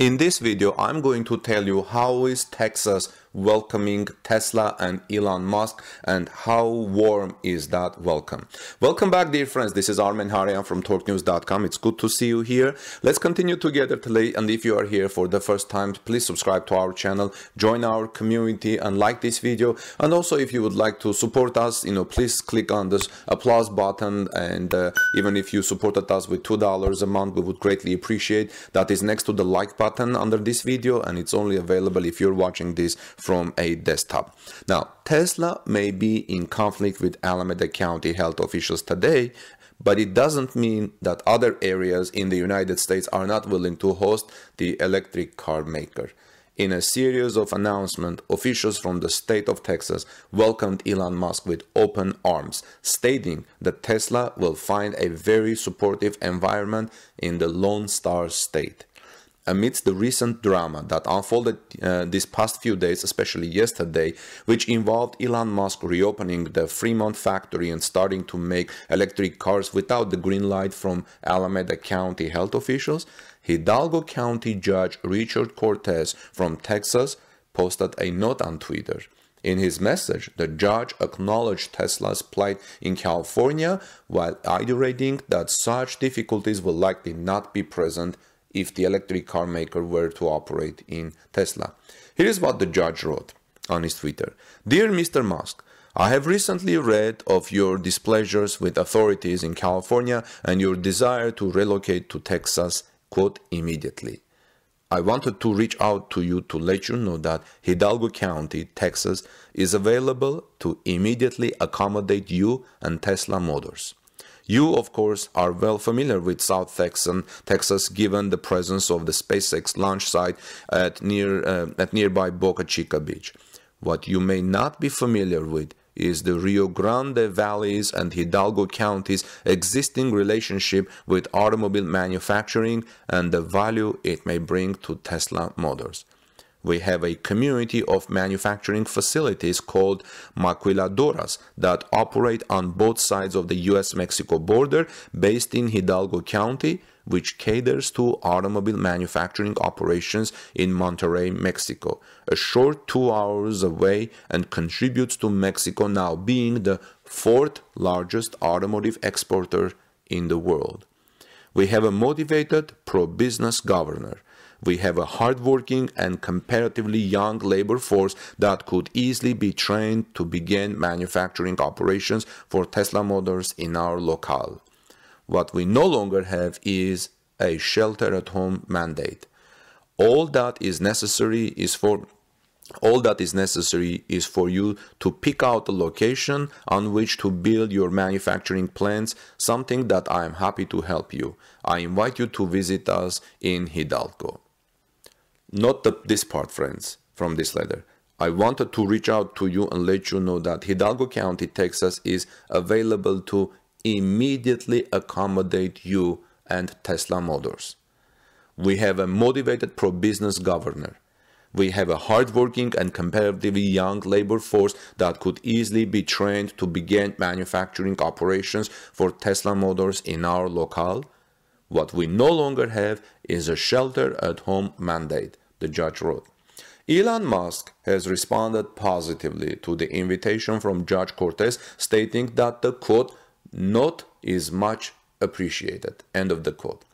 In this video, I'm going to tell you how is Texas welcoming Tesla and Elon Musk and how warm is that welcome. Welcome back, dear friends. This is Armen Harian from TorqueNews.com. It's good to see you here. Let's continue together today, and if you are here for the first time, please subscribe to our channel, join our community and like this video. And also, if you would like to support us, please click on this applause button, and even if you supported us with $2 a month, we would greatly appreciate. That is next to the like button under this video, and it's only available if you're watching this from a desktop. Now, Tesla may be in conflict with Alameda County health officials today, but it doesn't mean that other areas in the United States are not willing to host the electric car maker. In a series of announcements, officials from the state of Texas welcomed Elon Musk with open arms, stating that Tesla will find a very supportive environment in the Lone Star State. Amidst the recent drama that unfolded these past few days, especially yesterday, which involved Elon Musk reopening the Fremont factory and starting to make electric cars without the green light from Alameda County health officials, Hidalgo County Judge Judge Cortez from Texas posted a note on Twitter. In his message, the judge acknowledged Tesla's plight in California while iterating that such difficulties will likely not be present if the electric car maker were to operate in Tesla. Here is what the judge wrote on his Twitter. Dear Mr. Musk, I have recently read of your displeasures with authorities in California and your desire to relocate to Texas, quote, immediately. I wanted to reach out to you to let you know that Hidalgo County, Texas, is available to immediately accommodate you and Tesla Motors. You, of course, are well familiar with South Texas, given the presence of the SpaceX launch site at nearby Boca Chica Beach. What you may not be familiar with is the Rio Grande Valley's and Hidalgo County's existing relationship with automobile manufacturing and the value it may bring to Tesla Motors. We have a community of manufacturing facilities called maquiladoras that operate on both sides of the U.S.-Mexico border based in Hidalgo County, which caters to automobile manufacturing operations in Monterrey, Mexico, a short 2 hours away, and contributes to Mexico now being the fourth largest automotive exporter in the world. We have a motivated, pro-business governor. We have a hardworking and comparatively young labor force that could easily be trained to begin manufacturing operations for Tesla Motors in our locale. What we no longer have is a shelter-at-home mandate. All that is necessary is for you to pick out a location on which to build your manufacturing plants, something that I am happy to help you. I invite you to visit us in Hidalgo. Note this part, friends, from this letter. I wanted to reach out to you and let you know that Hidalgo County, Texas is available to immediately accommodate you and Tesla Motors. We have a motivated pro-business governor. We have a hardworking and comparatively young labor force that could easily be trained to begin manufacturing operations for Tesla Motors in our locale. What we no longer have is a shelter-at-home mandate, the judge wrote. Elon Musk has responded positively to the invitation from Judge Cortez, stating that the, quote, note is much appreciated, end of the quote.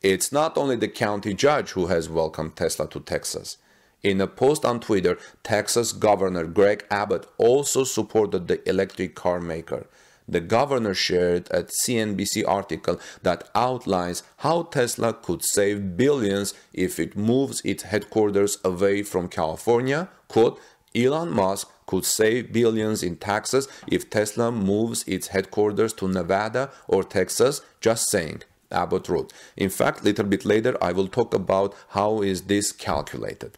It's not only the county judge who has welcomed Tesla to Texas. In a post on Twitter, Texas Governor Greg Abbott also supported the electric car maker. The governor shared a CNBC article that outlines how Tesla could save billions if it moves its headquarters away from California. Quote, Elon Musk could save billions in taxes if Tesla moves its headquarters to Nevada or Texas, just saying, Abbott wrote. In fact, a little bit later, I will talk about how is this calculated,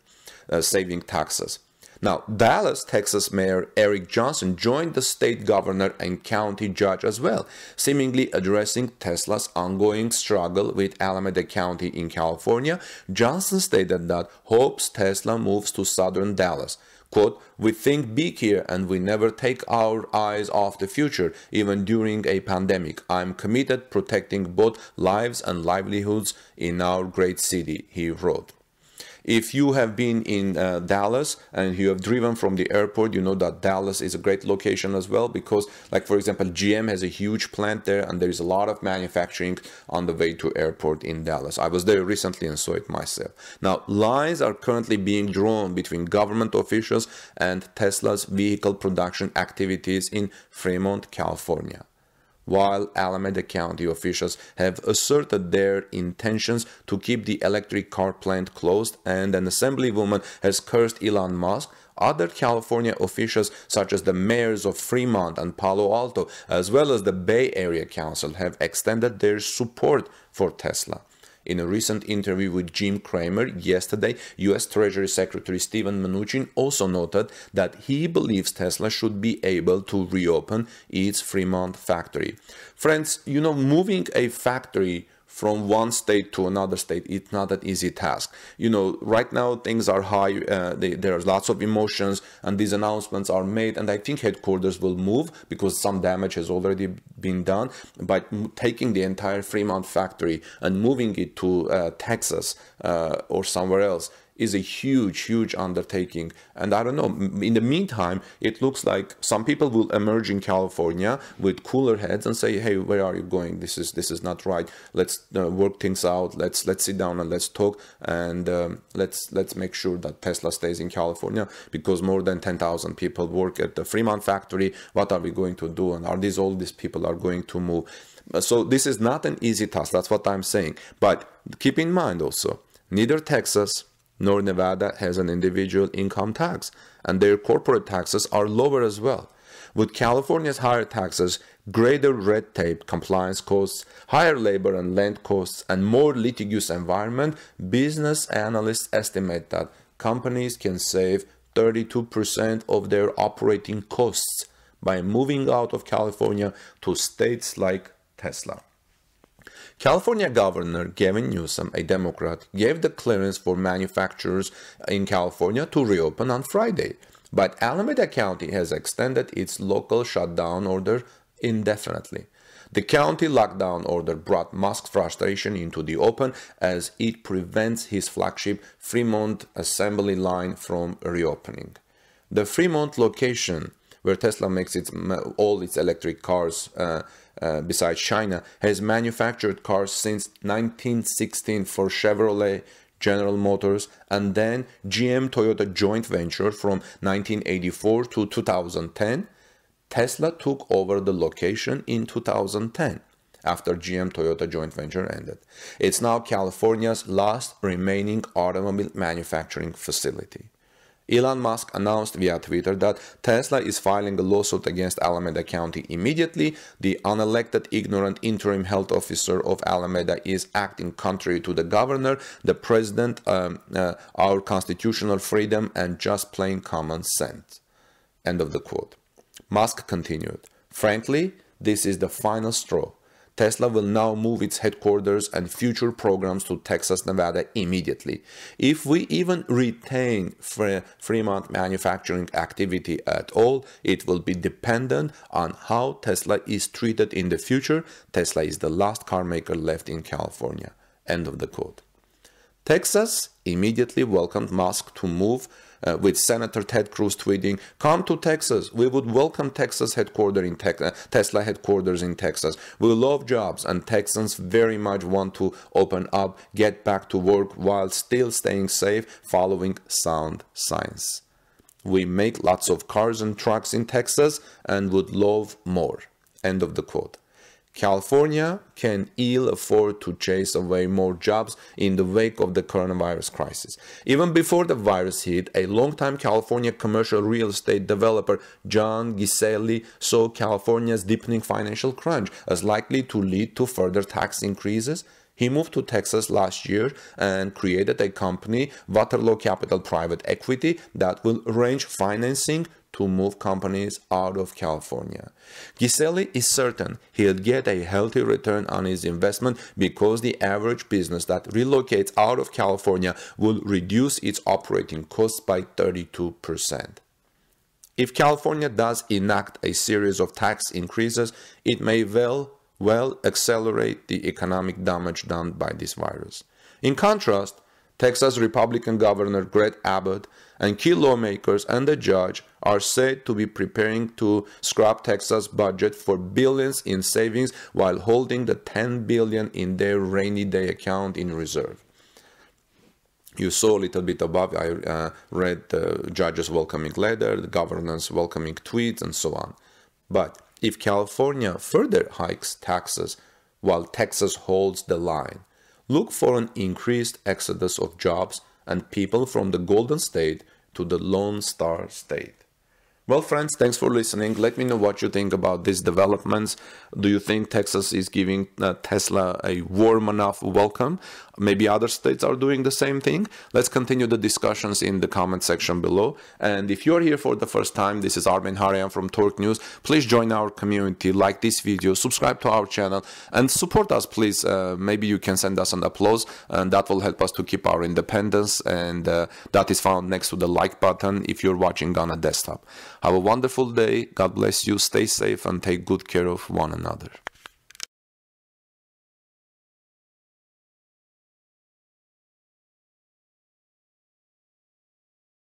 saving taxes. Now, Dallas, Texas Mayor Eric Johnson joined the state governor and county judge as well, seemingly addressing Tesla's ongoing struggle with Alameda County in California. Johnson stated that hopes Tesla moves to southern Dallas. Quote, we think big here and we never take our eyes off the future, even during a pandemic. I'm committed protecting both lives and livelihoods in our great city, he wrote. If you have been in Dallas and you have driven from the airport, you know that Dallas is a great location as well because, like for example, GM has a huge plant there and there is a lot of manufacturing on the way to airport in Dallas. I was there recently and saw it myself. Now, lines are currently being drawn between government officials and Tesla's vehicle production activities in Fremont, California, while Alameda County officials have asserted their intentions to keep the electric car plant closed, and an assemblywoman has cursed Elon Musk. Other California officials, such as the mayors of Fremont and Palo Alto, as well as the Bay Area Council, have extended their support for Tesla. In a recent interview with Jim Cramer yesterday, U.S. Treasury Secretary Steven Mnuchin also noted that he believes Tesla should be able to reopen its Fremont factory. Friends, you know, moving a factory from one state to another state, it's not an easy task. You know, right now things are high, there's lots of emotions and these announcements are made, and I think headquarters will move because some damage has already been done. But taking the entire Fremont factory and moving it to Texas or somewhere else is a huge undertaking. And I don't know, in the meantime, it looks like some people will emerge in California with cooler heads and say, hey, where are you going? This is not right. Let's work things out. Let's sit down and let's talk, and let's make sure that Tesla stays in California, because more than 10,000 people work at the Fremont factory. What are we going to do? And are these all these people are going to move? So this is not an easy task. That's what I'm saying. But keep in mind also, neither Texas nor Nevada has an individual income tax, and their corporate taxes are lower as well. With California's higher taxes, greater red tape, compliance costs, higher labor and land costs, and more litigious environment, business analysts estimate that companies can save 32% of their operating costs by moving out of California to states like Tesla. California Governor Gavin Newsom, a Democrat, gave the clearance for manufacturers in California to reopen on Friday, but Alameda County has extended its local shutdown order indefinitely. The county lockdown order brought Musk's frustration into the open as it prevents his flagship Fremont assembly line from reopening. The Fremont location, where Tesla makes all its electric cars besides China, has manufactured cars since 1916 for Chevrolet, General Motors, and then GM-Toyota joint venture from 1984 to 2010. Tesla took over the location in 2010 after GM-Toyota joint venture ended. It's now California's last remaining automobile manufacturing facility. Elon Musk announced via Twitter that Tesla is filing a lawsuit against Alameda County immediately. The unelected, ignorant interim health officer of Alameda is acting contrary to the governor, the president, our constitutional freedom, and just plain common sense. End of the quote. Musk continued, frankly, this is the final straw. Tesla will now move its headquarters and future programs to Texas, Nevada immediately. If we even retain Fremont manufacturing activity at all, it will be dependent on how Tesla is treated in the future. Tesla is the last car maker left in California. End of the quote. Texas immediately welcomed Musk to move, with Senator Ted Cruz tweeting, "Come to Texas. We would welcome Texas Tesla headquarters in Texas. We love jobs, and Texans very much want to open up, get back to work while still staying safe, following sound science. We make lots of cars and trucks in Texas and would love more." End of the quote. California can ill afford to chase away more jobs in the wake of the coronavirus crisis. Even before the virus hit, a longtime California commercial real estate developer, John Giselli, saw California's deepening financial crunch as likely to lead to further tax increases. He moved to Texas last year and created a company, Waterloo Capital Private Equity, that will arrange financing to move companies out of California. Giselli is certain he'll get a healthy return on his investment because the average business that relocates out of California will reduce its operating costs by 32%. If California does enact a series of tax increases, it may well accelerate the economic damage done by this virus. In contrast, Texas Republican Governor Greg Abbott and key lawmakers and the judge are said to be preparing to scrap Texas' budget for billions in savings while holding the $10 billion in their rainy day account in reserve. You saw a little bit above, I read the judge's welcoming letter, the governor's welcoming tweets, and so on. But if California further hikes taxes while Texas holds the line, look for an increased exodus of jobs and people from the Golden State to the Lone Star State. Well, friends, thanks for listening. Let me know what you think about these developments. Do you think Texas is giving Tesla a warm enough welcome? Maybe other states are doing the same thing. Let's continue the discussions in the comment section below. And if you're here for the first time, this is Armen Hareyan from Torque News. Please join our community, like this video, subscribe to our channel, and support us, please. Maybe you can send us an applause, and that will help us to keep our independence. And that is found next to the like button if you're watching on a desktop. Have a wonderful day. God bless you. Stay safe and take good care of one another.